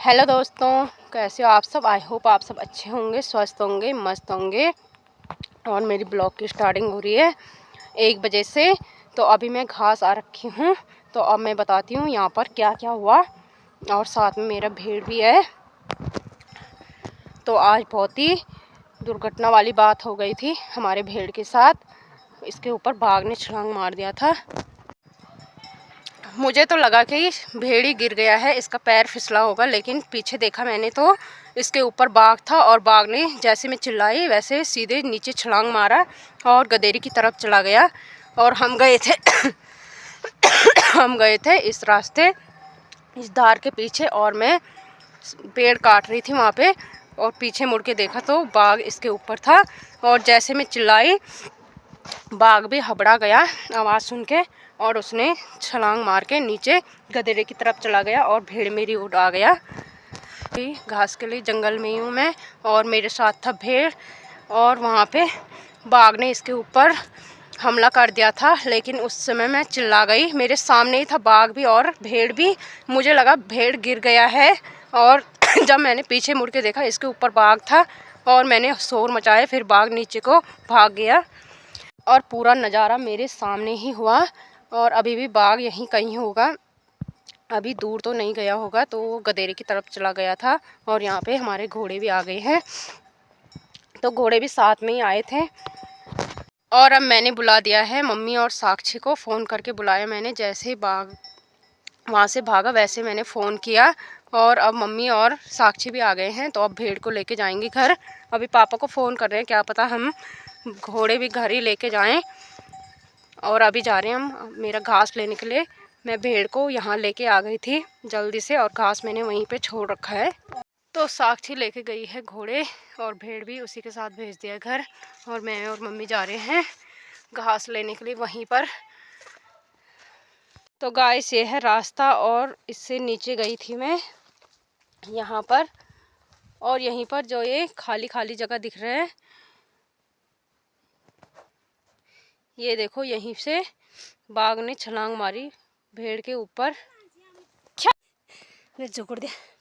Hello दोस्तों, कैसे हो आप सब। आई होप आप सब अच्छे होंगे, स्वस्थ होंगे, मस्त होंगे। और मेरी ब्लॉग की स्टार्टिंग हो रही है 1 बजे से। तो अभी मैं घास आ रखी हूँ। तो अब मैं बताती हूँ यहाँ पर क्या क्या हुआ। और साथ में मेरा भेड़ भी है। तो आज बहुत ही दुर्घटना वाली बात हो गई थी हमारे भेड़ के साथ। इसके ऊपर बाघ ने छलांग मार दिया था। मुझे तो लगा कि भेड़ ही गिर गया है, इसका पैर फिसला होगा, लेकिन पीछे देखा मैंने तो इसके ऊपर बाघ था। और बाघ ने जैसे मैं चिल्लाई वैसे सीधे नीचे छलांग मारा और गदेरी की तरफ चला गया। और हम गए थे हम गए थे इस रास्ते, इस धार के पीछे। और मैं पेड़ काट रही थी वहाँ पे, और पीछे मुड़ के देखा तो बाघ इसके ऊपर था। और जैसे मैं चिल्लाई, बाघ भी हबड़ा गया आवाज़ सुन के, और उसने छलांग मार के नीचे गधेरे की तरफ चला गया। और भेड़ मेरी उड़ आ गया। घास के लिए जंगल में ही हूँ मैं, और मेरे साथ था भेड़। और वहाँ पे बाघ ने इसके ऊपर हमला कर दिया था, लेकिन उस समय मैं चिल्ला गई। मेरे सामने ही था बाघ भी और भेड़ भी। मुझे लगा भेड़ गिर गया है। और जब मैंने पीछे मुड़ के देखा, इसके ऊपर बाघ था। और मैंने शोर मचाया, फिर बाघ नीचे को भाग गया। और पूरा नज़ारा मेरे सामने ही हुआ। और अभी भी बाघ यहीं कहीं होगा, अभी दूर तो नहीं गया होगा। तो वो गदेरे की तरफ चला गया था। और यहाँ पे हमारे घोड़े भी आ गए हैं। तो घोड़े भी साथ में ही आए थे। और अब मैंने बुला दिया है मम्मी और साक्षी को, फ़ोन करके बुलाया मैंने। जैसे ही बाघ वहाँ से भागा वैसे मैंने फ़ोन किया। और अब मम्मी और साक्षी भी आ गए हैं। तो अब भेड़ को लेके जाएंगे घर। अभी पापा को फ़ोन कर रहे हैं, क्या पता हम घोड़े भी घर ही लेके जाएं। और अभी जा रहे हैं हम मेरा घास लेने के लिए। मैं भेड़ को यहाँ लेके आ गई थी जल्दी से, और घास मैंने वहीं पे छोड़ रखा है। तो साक्षी लेके गई है घोड़े, और भेड़ भी उसी के साथ भेज दिया घर। और मैं और मम्मी जा रहे हैं घास लेने के लिए वहीं पर। तो गाइस ये है रास्ता, और इससे नीचे गई थी मैं यहाँ पर। और यहीं पर जो ये खाली खाली जगह दिख रहा है, ये देखो, यहीं से बाघ ने छलांग मारी भेड़ के ऊपर।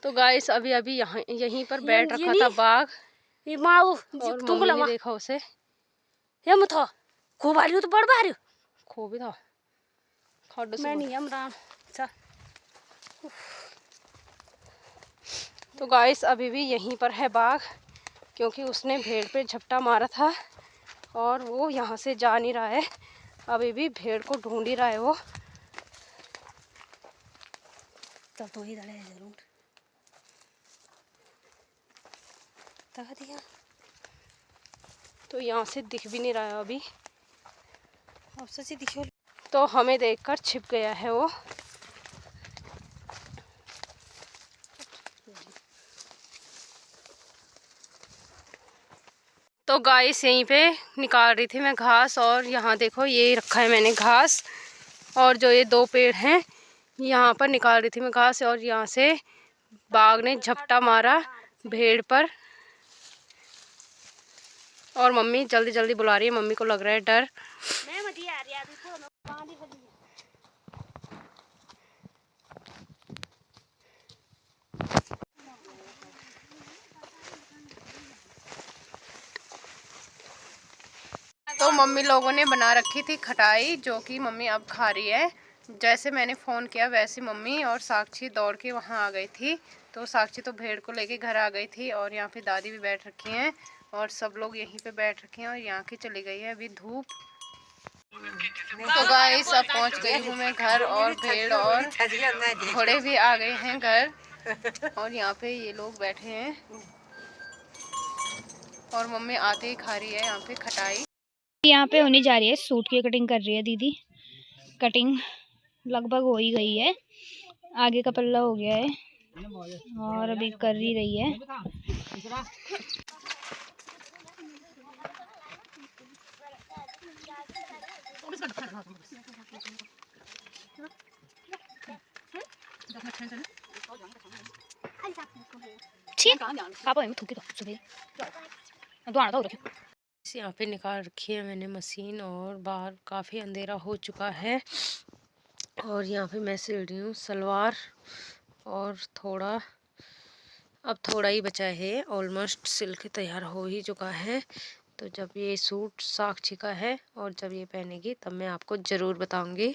तो गाइस अभी अभी यहाँ यहीं पर बैठ रखा था बाघ। और मम्मी ने देखा उसे। खो भी था खाडो से। तो गाइस अभी भी यहीं पर है बाघ, क्योंकि उसने भेड़ पे झपटा मारा था। और वो यहाँ से जा नहीं रहा है, अभी भी भेड़ को ढूंढ ही रहा है वो। तब तो ही जरूर दिया। तो यहाँ से दिख भी नहीं रहा है अभी, अब सच्ची दिखो। तो हमें देखकर छिप गया है वो। तो गाइस यहीं पे निकाल रही थी मैं घास। और यहाँ देखो ये रखा है मैंने घास। और जो ये 2 पेड़ हैं यहाँ पर निकाल रही थी मैं घास। और यहाँ से बाघ ने झपटा मारा भेड़ पर। और मम्मी जल्दी जल्दी बुला रही है, मम्मी को लग रहा है डर। तो मम्मी लोगों ने बना रखी थी खटाई, जो कि मम्मी अब खा रही है। जैसे मैंने फ़ोन किया वैसे मम्मी और साक्षी दौड़ के वहाँ आ गई थी। तो साक्षी तो भेड़ को लेके घर आ गई थी। और यहाँ पे दादी भी बैठ रखी हैं, और सब लोग यहीं पे बैठ रखे हैं। और यहाँ की चली गई है अभी धूप। तो गाइस अब पहुँच गई हूँ मैं घर, और भेड़ और घोड़े भी आ गए हैं घर। और यहाँ पे ये लोग बैठे हैं, और मम्मी आते ही खा रही है यहाँ पे खटाई। यहाँ पे होने जा रही है, सूट की कटिंग कर रही है दीदी। कटिंग लगभग हो ही गई है, आगे का पल्ला हो गया है, और अभी कर ही रही है। यहाँ पे निकाल रखी है मैंने मशीन, और बाहर काफ़ी अंधेरा हो चुका है। और यहाँ पे मैं सिल रही हूँ सलवार, और थोड़ा अब थोड़ा ही बचा है, ऑलमोस्ट सिल्क तैयार हो ही चुका है। तो जब ये सूट साक्षी का है और जब ये पहनेगी तब मैं आपको ज़रूर बताऊंगी।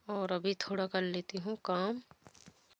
और अभी थोड़ा कर लेती हूँ काम।